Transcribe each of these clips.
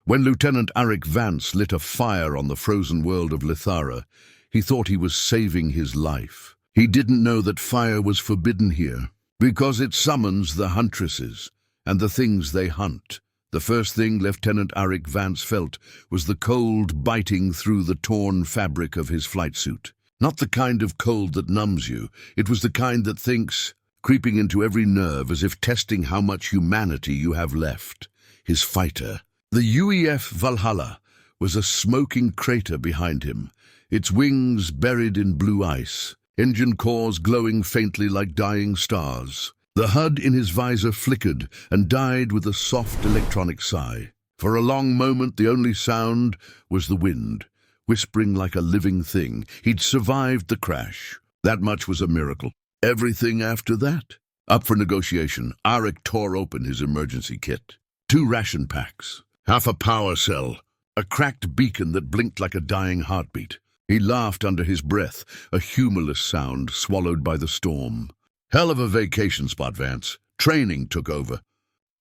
When Lieutenant Arik Vance lit a fire on the frozen world of Lithara, he thought he was saving his life. He didn't know that fire was forbidden here, because it summons the Huntresses and the things they hunt. The first thing Lieutenant Arik Vance felt was the cold biting through the torn fabric of his flight suit. Not the kind of cold that numbs you, it was the kind that thinks, creeping into every nerve as if testing how much humanity you have left. His fighter. The UEF Valhalla was a smoking crater behind him, its wings buried in blue ice, engine cores glowing faintly like dying stars. The HUD in his visor flickered and died with a soft electronic sigh. For a long moment the only sound was the wind, whispering like a living thing. He'd survived the crash. That much was a miracle. Everything after that? Up for negotiation, Arik tore open his emergency kit. 2 ration packs, half a power cell, a cracked beacon that blinked like a dying heartbeat. He laughed under his breath, a humorless sound swallowed by the storm. Hell of a vacation spot, Vance. Training took over.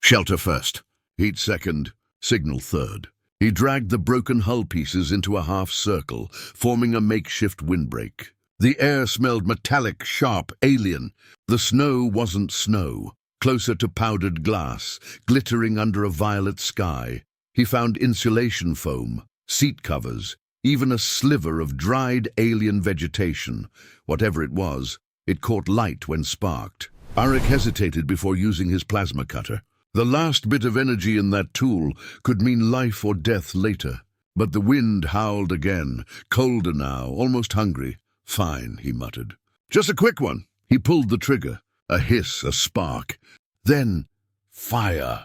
Shelter first, heat second, signal third. He dragged the broken hull pieces into a half circle, forming a makeshift windbreak. The air smelled metallic, sharp, alien. The snow wasn't snow, closer to powdered glass, glittering under a violet sky. He found insulation foam, seat covers, even a sliver of dried alien vegetation. Whatever it was, it caught light when sparked. Arik hesitated before using his plasma cutter. The last bit of energy in that tool could mean life or death later. But the wind howled again, colder now, almost hungry. Fine, he muttered. Just a quick one. He pulled the trigger. A hiss, a spark. Then, fire.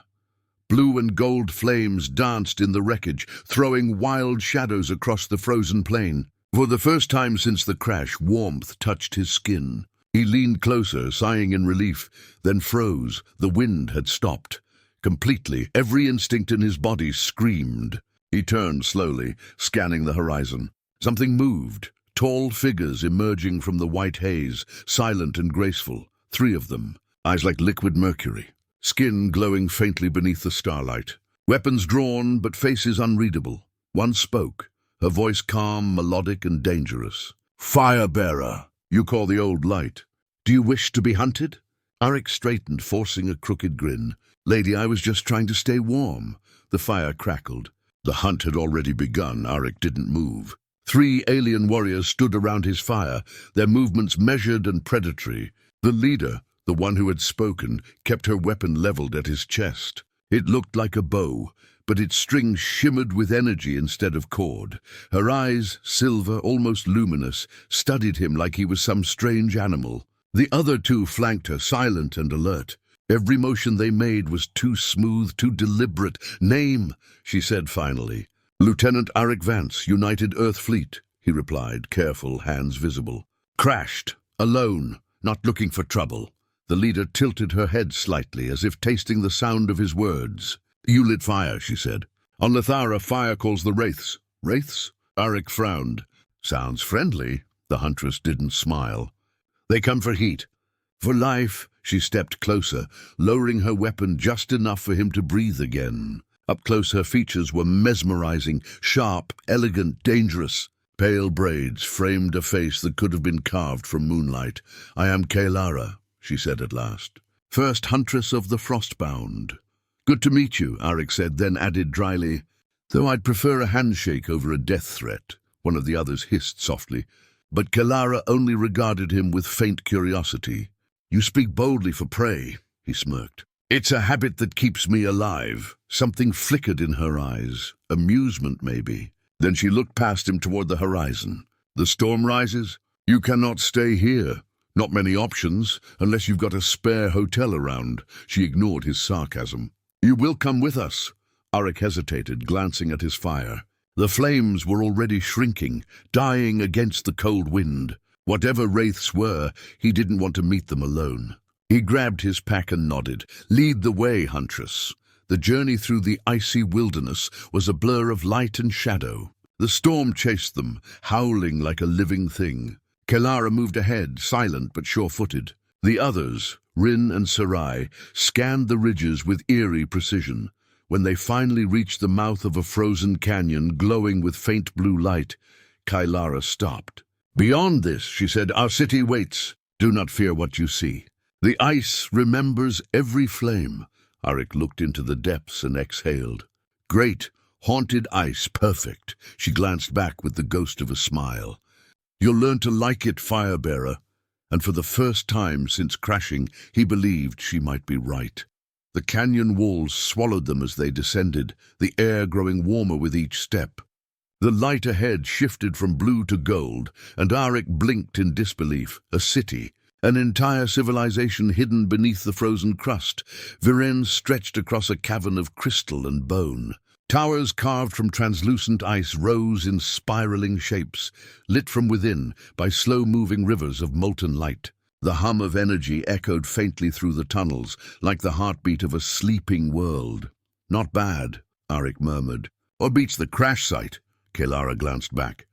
Blue and gold flames danced in the wreckage, throwing wild shadows across the frozen plain. For the first time since the crash, warmth touched his skin. He leaned closer, sighing in relief, then froze. The wind had stopped. Completely, every instinct in his body screamed. He turned slowly, scanning the horizon. Something moved. Tall figures emerging from the white haze, silent and graceful. 3 of them, eyes like liquid mercury, skin glowing faintly beneath the starlight. Weapons drawn, but faces unreadable. One spoke, her voice calm, melodic, and dangerous. "Firebearer, you call the old light. Do you wish to be hunted?" Arik straightened, forcing a crooked grin. "Lady, I was just trying to stay warm." The fire crackled. The hunt had already begun. Arik didn't move. 3 alien warriors stood around his fire, their movements measured and predatory. The leader, the one who had spoken, kept her weapon leveled at his chest. It looked like a bow, but its string shimmered with energy instead of cord. Her eyes, silver, almost luminous, studied him like he was some strange animal. The other 2 flanked her, silent and alert. Every motion they made was too smooth, too deliberate. "Name," she said finally. "Lieutenant Arik Vance, United Earth Fleet," he replied, careful, hands visible. "Crashed, alone, not looking for trouble." The leader tilted her head slightly, as if tasting the sound of his words. "You lit fire," she said. "On Lithara, fire calls the wraiths." "Wraiths?" Arik frowned. "Sounds friendly." The huntress didn't smile. "They come for heat." "For life." She stepped closer, lowering her weapon just enough for him to breathe again. Up close her features were mesmerizing, sharp, elegant, dangerous. Pale braids framed a face that could have been carved from moonlight. "I am Kalara," she said at last. "First Huntress of the Frostbound." "Good to meet you," Arik said, then added dryly, "though I'd prefer a handshake over a death threat." One of the others hissed softly, but Kalara only regarded him with faint curiosity. "You speak boldly for prey," he smirked. "It's a habit that keeps me alive." Something flickered in her eyes, amusement maybe. Then she looked past him toward the horizon. "The storm rises? You cannot stay here. Not many options, unless you've got a spare hotel around." She ignored his sarcasm. "You will come with us." Arik hesitated, glancing at his fire. The flames were already shrinking, dying against the cold wind. Whatever wraiths were, he didn't want to meet them alone. He grabbed his pack and nodded. "Lead the way, Huntress." The journey through the icy wilderness was a blur of light and shadow. The storm chased them, howling like a living thing. Kalara moved ahead, silent but sure-footed. The others, Rin and Sarai, scanned the ridges with eerie precision. When they finally reached the mouth of a frozen canyon glowing with faint blue light, Kailara stopped. "Beyond this," she said, "our city waits. Do not fear what you see. The ice remembers every flame." Arik looked into the depths and exhaled. "Great, haunted ice, perfect." She glanced back with the ghost of a smile. "You'll learn to like it, Firebearer." And for the first time since crashing, he believed she might be right. The canyon walls swallowed them as they descended, the air growing warmer with each step. The light ahead shifted from blue to gold, and Arik blinked in disbelief. A city, an entire civilization hidden beneath the frozen crust. Virennes stretched across a cavern of crystal and bone. Towers carved from translucent ice rose in spiraling shapes, lit from within by slow-moving rivers of molten light. The hum of energy echoed faintly through the tunnels, like the heartbeat of a sleeping world. "Not bad," Arik murmured. "Or beats the crash site." Kailara glanced back.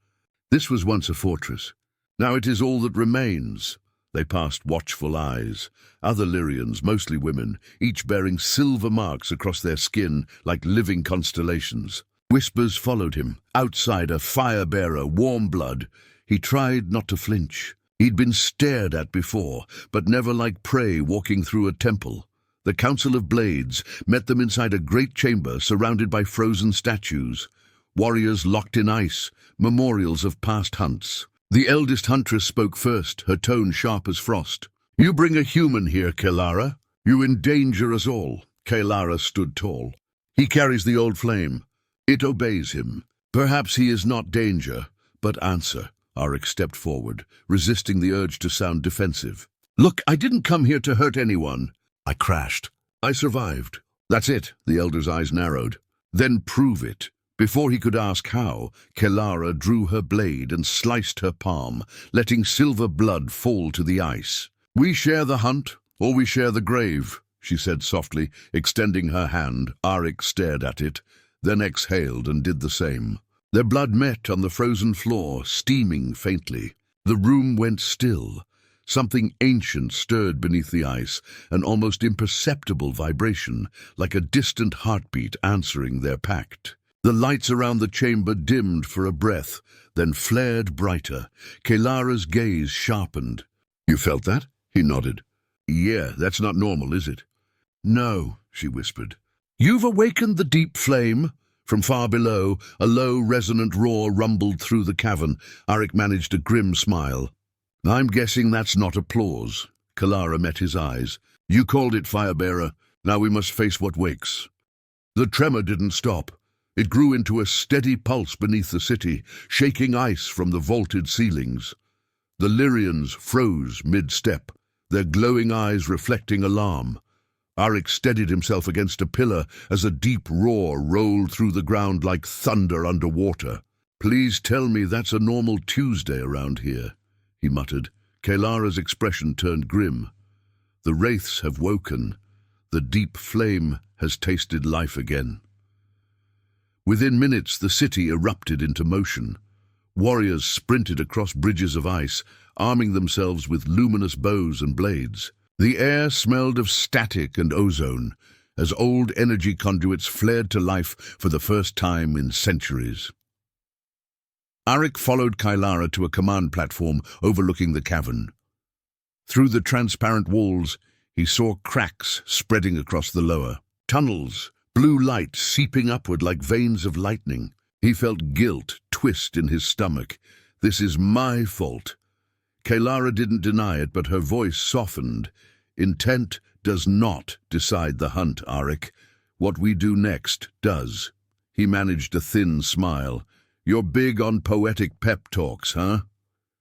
"This was once a fortress. Now it is all that remains." They passed watchful eyes. Other Lyrians, mostly women, each bearing silver marks across their skin like living constellations. Whispers followed him. Outsider, fire-bearer, warm blood. He tried not to flinch. He'd been stared at before, but never like prey walking through a temple. The Council of Blades met them inside a great chamber surrounded by frozen statues. Warriors locked in ice, memorials of past hunts. The eldest huntress spoke first, her tone sharp as frost. "You bring a human here, Kailara. You endanger us all." Kailara stood tall. "He carries the old flame. It obeys him. Perhaps he is not danger, but answer." Arik stepped forward, resisting the urge to sound defensive. "Look, I didn't come here to hurt anyone. I crashed. I survived." "That's it." The elder's eyes narrowed. "Then prove it." Before he could ask how, Kailara drew her blade and sliced her palm, letting silver blood fall to the ice. "We share the hunt, or we share the grave," she said softly, extending her hand. Arik stared at it, then exhaled and did the same. Their blood met on the frozen floor, steaming faintly. The room went still. Something ancient stirred beneath the ice, an almost imperceptible vibration, like a distant heartbeat answering their pact. The lights around the chamber dimmed for a breath, then flared brighter. Kailara's gaze sharpened. "You felt that?" He nodded. "Yeah, that's not normal, is it?" "No," she whispered. "You've awakened the deep flame." From far below, a low, resonant roar rumbled through the cavern. Arik managed a grim smile. "I'm guessing that's not applause." Kailara met his eyes. "You called it, Firebearer. Now we must face what wakes." The tremor didn't stop. It grew into a steady pulse beneath the city, shaking ice from the vaulted ceilings. The Lyrians froze mid-step, their glowing eyes reflecting alarm. Arik steadied himself against a pillar as a deep roar rolled through the ground like thunder underwater. "Please tell me that's a normal Tuesday around here," he muttered. Kailara's expression turned grim. "The wraiths have woken. The deep flame has tasted life again." Within minutes, the city erupted into motion. Warriors sprinted across bridges of ice, arming themselves with luminous bows and blades. The air smelled of static and ozone, as old energy conduits flared to life for the first time in centuries. Arik followed Kailara to a command platform overlooking the cavern. Through the transparent walls, he saw cracks spreading across the lower. Tunnels, blue light seeping upward like veins of lightning. He felt guilt twist in his stomach. "This is my fault." Kailara didn't deny it, but her voice softened. "Intent does not decide the hunt, Arik. What we do next does." He managed a thin smile. "You're big on poetic pep talks, huh?"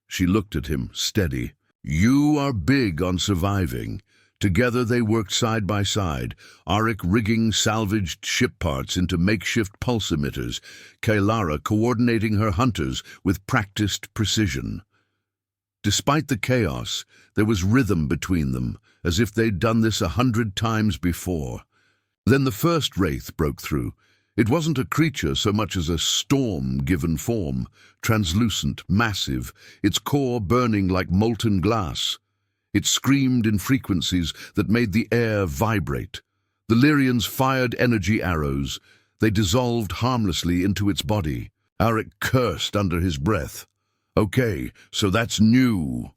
She looked at him, steady. "You are big on surviving." Together they worked side by side, Arik rigging salvaged ship parts into makeshift pulse emitters, Kailara coordinating her hunters with practiced precision. Despite the chaos, there was rhythm between them, as if they'd done this 100 times before. Then the first wraith broke through. It wasn't a creature so much as a storm given form, translucent, massive, its core burning like molten glass. It screamed in frequencies that made the air vibrate. The Lyrians fired energy arrows. They dissolved harmlessly into its body. Auric cursed under his breath. Okay, so that's new.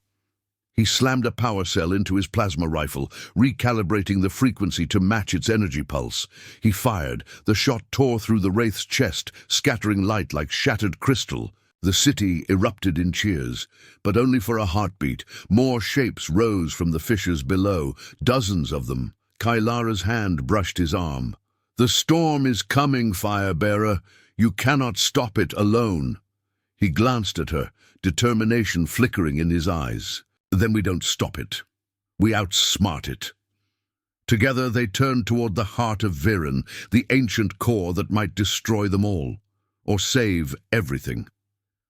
He slammed a power cell into his plasma rifle, recalibrating the frequency to match its energy pulse. He fired. The shot tore through the Wraith's chest, scattering light like shattered crystal. The city erupted in cheers, but only for a heartbeat. More shapes rose from the fissures below, dozens of them. Kailara's hand brushed his arm. "The storm is coming, Firebearer. You cannot stop it alone." He glanced at her, determination flickering in his eyes. "Then we don't stop it. We outsmart it." Together they turned toward the heart of Viren, the ancient core that might destroy them all, or save everything.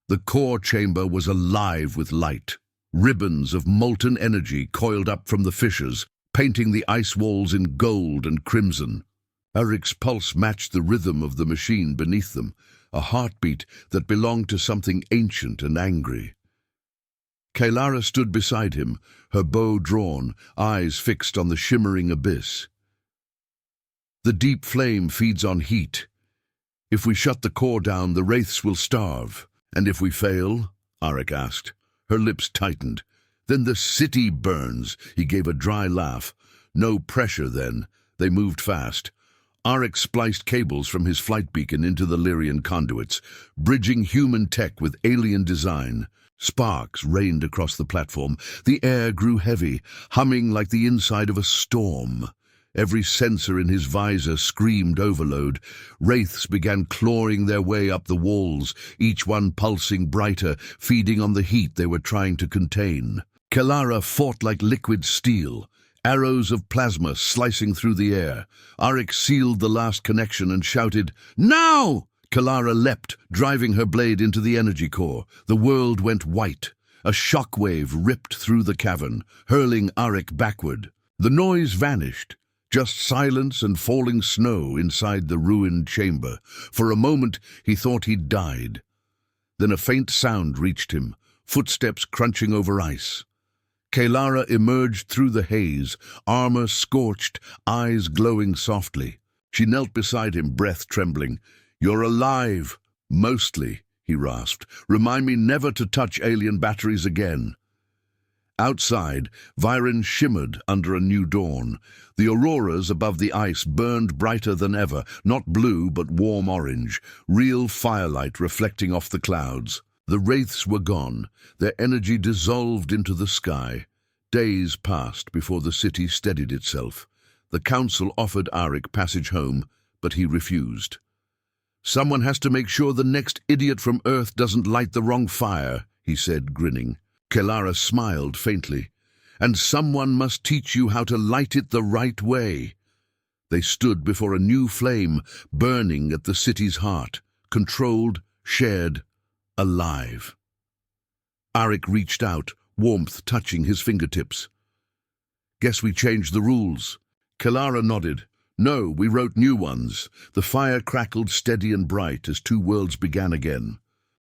The core chamber was alive with light. Ribbons of molten energy coiled up from the fissures, painting the ice walls in gold and crimson. Auric's pulse matched the rhythm of the machine beneath them, a heartbeat that belonged to something ancient and angry. Kailara stood beside him, her bow drawn, eyes fixed on the shimmering abyss. "The deep flame feeds on heat. If we shut the core down, the wraiths will starve. And if we fail?" Auric asked. Her lips tightened. "Then the city burns." He gave a dry laugh. "No pressure then." They moved fast. Auric spliced cables from his flight beacon into the Lyrian conduits, bridging human tech with alien design. Sparks rained across the platform. The air grew heavy, humming like the inside of a storm. Every sensor in his visor screamed overload. Wraiths began clawing their way up the walls, each one pulsing brighter, feeding on the heat they were trying to contain. Kailara fought like liquid steel, arrows of plasma slicing through the air. Auric sealed the last connection and shouted, "Now!" Kailara leapt, driving her blade into the energy core. The world went white. A shockwave ripped through the cavern, hurling Auric backward. The noise vanished. Just silence and falling snow inside the ruined chamber. For a moment, he thought he'd died. Then a faint sound reached him, footsteps crunching over ice. Kailara emerged through the haze, armor scorched, eyes glowing softly. She knelt beside him, breath trembling. "You're alive." "Mostly," he rasped. "Remind me never to touch alien batteries again." Outside, Viren shimmered under a new dawn. The auroras above the ice burned brighter than ever, not blue but warm orange, real firelight reflecting off the clouds. The wraiths were gone, their energy dissolved into the sky. Days passed before the city steadied itself. The council offered Auric passage home, but he refused. "Someone has to make sure the next idiot from Earth doesn't light the wrong fire," he said, grinning. Kailara smiled faintly. "And someone must teach you how to light it the right way." They stood before a new flame, burning at the city's heart, controlled, shared, alive. Auric reached out, warmth touching his fingertips. "Guess we changed the rules." Kailara nodded. "No, we wrote new ones." The fire crackled steady and bright as two worlds began again.